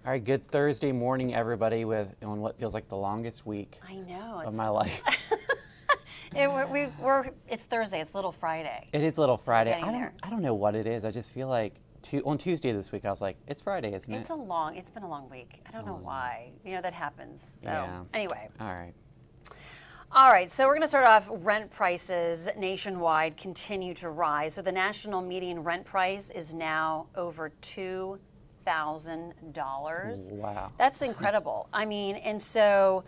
All right, good Thursday morning, everybody, on what feels like the longest week I know. of my life. It's Thursday. It's Little Friday. It is Little Friday. Getting I don't know what it is. I just feel like on Tuesday this week, I was like, it's Friday, isn't it? It's been a long week. I don't know why. That happens. So Yeah. anyway. All right. So we're going to start off. Rent prices nationwide continue to rise. So the national median rent price is now over $2,000. Wow. That's incredible. I mean, and so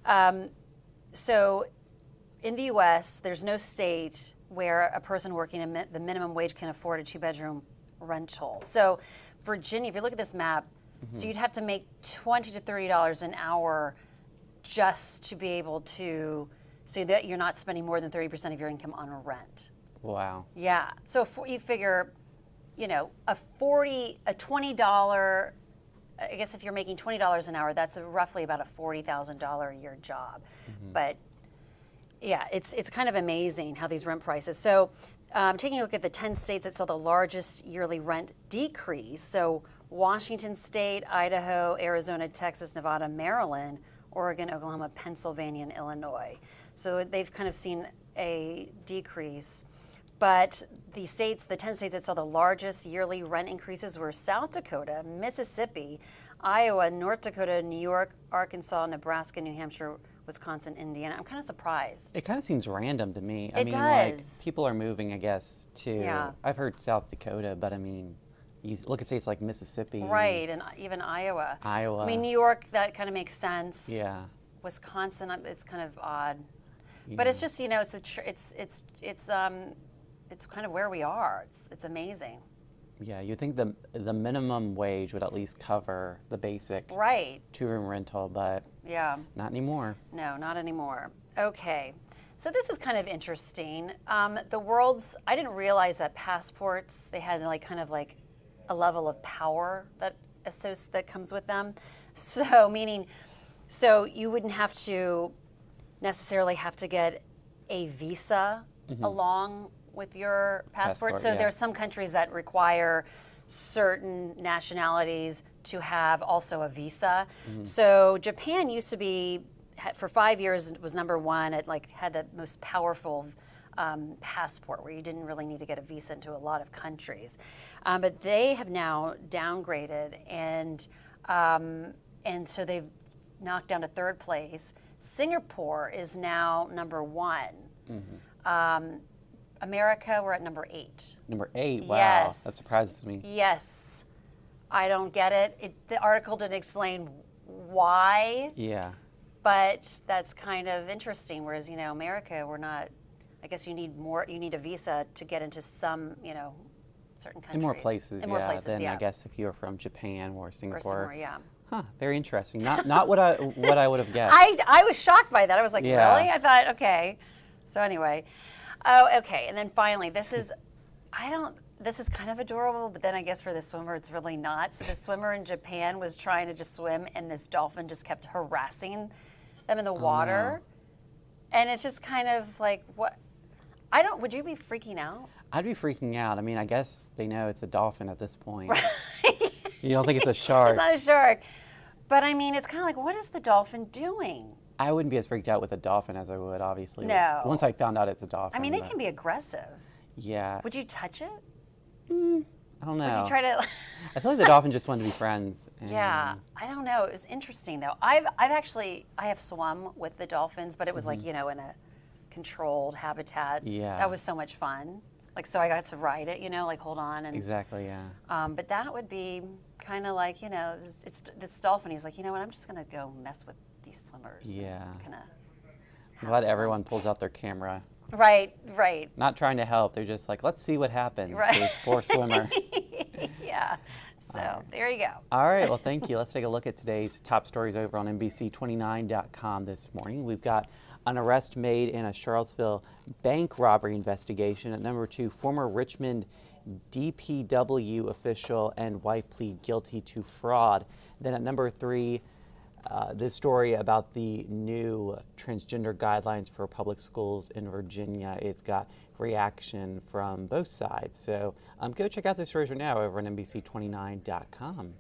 in the U.S., there's no state where a person working the minimum wage can afford a two-bedroom rental. So Virginia, if you look at this map, so you'd have to make $20 to $30 an hour just to be able to, so that you're not spending more than 30% of your income on rent. Wow. Yeah. So if you figure, a $20, I guess if you're making $20 an hour, that's roughly about a $40,000 a year job. But yeah, it's kind of amazing how these rent prices. So taking a look at the 10 states that saw the largest yearly rent decrease. So Washington State, Idaho, Arizona, Texas, Nevada, Maryland, Oregon, Oklahoma, Pennsylvania, and Illinois. So they've kind of seen a decrease. But the 10 states that saw the largest yearly rent increases were South Dakota, Mississippi, Iowa, North Dakota, New York, Arkansas, Nebraska, New Hampshire, Wisconsin, Indiana. I'm kind of surprised. It kind of seems random to me. It does. Like, people are moving, I guess, to, I've heard South Dakota, but I mean, you look at states like Mississippi. Right, and even Iowa. I mean, New York, that kind of makes sense. Yeah. Wisconsin, it's kind of odd. Yeah. But it's just, it's kind of where we are. It's amazing. Yeah, you'd think the minimum wage would at least cover the basic two-room rental, but not anymore. No, not anymore. Okay, so this is kind of interesting. I didn't realize that passports, they had kind of like a level of power that comes with them. So you wouldn't have to necessarily have to get a visa along with your passport. So there's some countries that require certain nationalities to have also a visa. So Japan used to be, for 5 years, was number one. It had the most powerful passport where you didn't really need to get a visa into a lot of countries. But they have now downgraded, and so they've knocked down to third place. Singapore is now number one. America, we're at number 8. Number 8? Wow. Yes. That surprises me. Yes. I don't get it. The article didn't explain why. Yeah. But that's kind of interesting. Whereas, America, we're not, I guess you need a visa to get into some, certain countries. In more places, more places, than I guess if you were from Japan or Singapore. Or somewhere, yeah. Huh, very interesting. Not what I would have guessed. I was shocked by that. I was like, really? I thought, okay. So anyway. Oh, okay. And then finally, this is kind of adorable, but then I guess for the swimmer, it's really not. So the swimmer in Japan was trying to just swim, and this dolphin just kept harassing them in the water. No. And it's just kind of like, what? Would you be freaking out? I'd be freaking out. I mean, I guess they know it's a dolphin at this point. You don't think it's a shark. It's not a shark. But I mean, it's kind of like, what is the dolphin doing? I wouldn't be as freaked out with a dolphin as I would, obviously. No. Once I found out it's a dolphin. I mean, they can be aggressive. Yeah. Would you touch it? I don't know. Would you try to? I feel like the dolphin just wanted to be friends. Yeah, I don't know. It was interesting though. I have swum with the dolphins, but it was like, in a controlled habitat. Yeah. That was so much fun. So I got to ride it, hold on. And, exactly, yeah. But that would be kind of like, it's this dolphin. He's like, you know what? I'm just going to go mess with these swimmers. Yeah. I'm glad everyone pulls out their camera. Right. Not trying to help. They're just like, let's see what happens to this poor swimmer. Yeah. So there you go. All right. Well, thank you. Let's take a look at today's top stories over on NBC29.com this morning. We've got an arrest made in a Charlottesville bank robbery investigation. At number 2, former Richmond DPW official and wife plead guilty to fraud. Then at number 3, this story about the new transgender guidelines for public schools in Virginia. It's got reaction from both sides. So go check out those stories right now over on NBC29.com.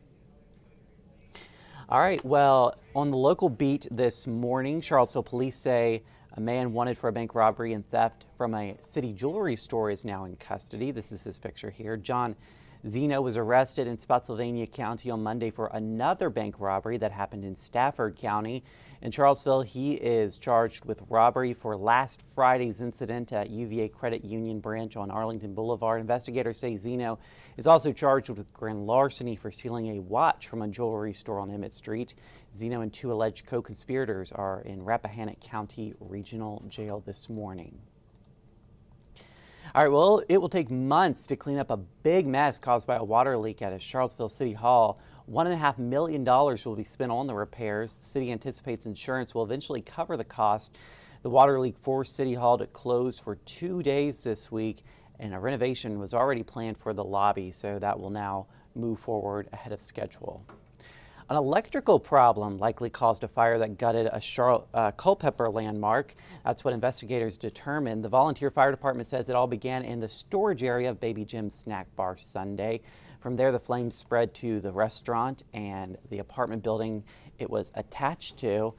All right, well, on the local beat this morning, Charlottesville police say a man wanted for a bank robbery and theft from a city jewelry store is now in custody. This is his picture here. John Zeno was arrested in Spotsylvania County on Monday for another bank robbery that happened in Stafford County. In Charlottesville, he is charged with robbery for last Friday's incident at UVA Credit Union branch on Arlington Boulevard. Investigators say Zeno is also charged with grand larceny for stealing a watch from a jewelry store on Emmett Street. Zeno and two alleged co-conspirators are in Rappahannock County Regional Jail this morning. All right, well, it will take months to clean up a big mess caused by a water leak at a Charlottesville City Hall. $1.5 million will be spent on the repairs. The city anticipates insurance will eventually cover the cost. The water leak forced City Hall to close for 2 days this week, and a renovation was already planned for the lobby, so that will now move forward ahead of schedule. An electrical problem likely caused a fire that gutted a Culpeper landmark. That's what investigators determined. The volunteer fire department says it all began in the storage area of Baby Jim's Snack Bar Sunday. From there, the flames spread to the restaurant and the apartment building it was attached to.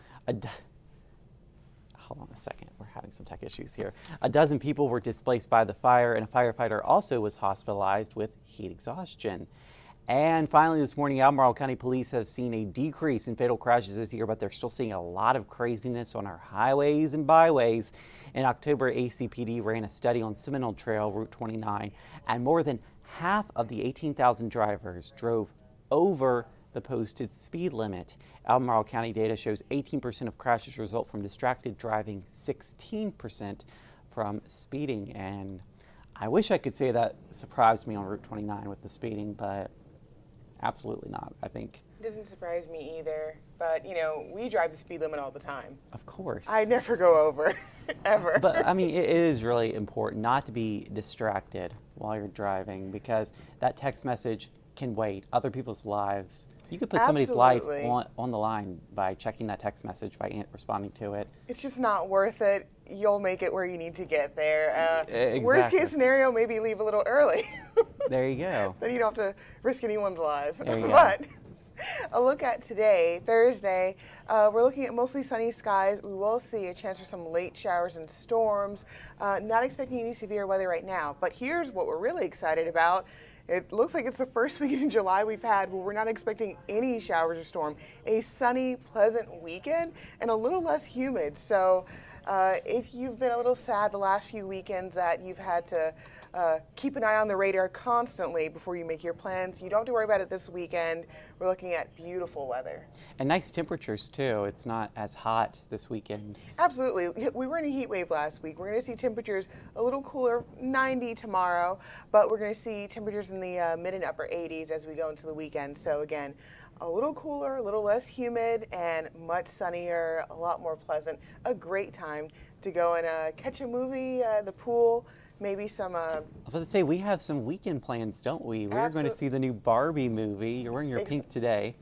Hold on a second, we're having some tech issues here. A dozen people were displaced by the fire, and a firefighter also was hospitalized with heat exhaustion. And finally this morning, Albemarle County Police have seen a decrease in fatal crashes this year, but they're still seeing a lot of craziness on our highways and byways. In October, ACPD ran a study on Seminole Trail, Route 29, and more than half of the 18,000 drivers drove over the posted speed limit. Albemarle County data shows 18% of crashes result from distracted driving, 16% from speeding. And I wish I could say that surprised me on Route 29 with the speeding, but absolutely not, I think. It doesn't surprise me either, but you know, we drive the speed limit all the time. Of course. I never go over, ever. But I mean, it is really important not to be distracted while you're driving, because that text message can wait. Other people's lives. You could put somebody's life on the line by checking that text message, by responding to it. It's just not worth it. You'll make it where you need to get there. Exactly. Worst case scenario, maybe leave a little early. There you go. Then you don't have to risk anyone's life. There you go. But a look at today, Thursday, we're looking at mostly sunny skies. We will see a chance for some late showers and storms. Not expecting any severe weather right now, but here's what we're really excited about. It looks like it's the first weekend in July we've had where we're not expecting any showers or storm. A sunny, pleasant weekend and a little less humid. So if you've been a little sad the last few weekends that you've had to keep an eye on the radar constantly before you make your plans, you don't have to worry about it this weekend. We're looking at beautiful weather. And nice temperatures too. It's not as hot this weekend. Absolutely. We were in a heat wave last week. We're going to see temperatures a little cooler, 90 tomorrow, but we're going to see temperatures in the mid and upper 80s as we go into the weekend. So again, a little cooler, a little less humid, and much sunnier, a lot more pleasant. A great time to go and catch a movie, the pool, maybe some... I was going to say, we have some weekend plans, don't we? We're going to see the new Barbie movie. You're wearing your pink today.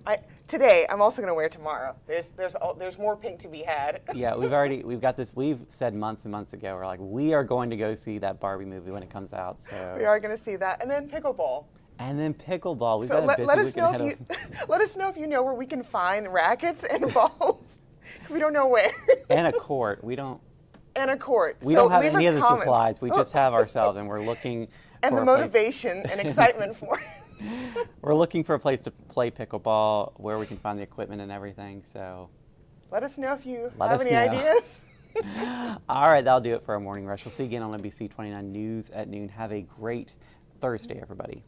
Today, I'm also going to wear tomorrow. There's more pink to be had. Yeah, we've got this. We've said months and months ago, we're like, we are going to go see that Barbie movie when it comes out. So we are going to see that, and then pickleball. And then pickleball. We've So got a busy weekend ahead of. let us know if you know where we can find rackets and balls, because we don't know where. And a court. We don't. And a court. We don't have any of the supplies. We just have ourselves, and we're looking. And the motivation and excitement for it. We're looking for a place to play pickleball, where we can find the equipment and everything. So let us know if you have any ideas. All right, that'll do it for our morning rush. We'll see you again on NBC29 News at noon. Have a great Thursday, everybody.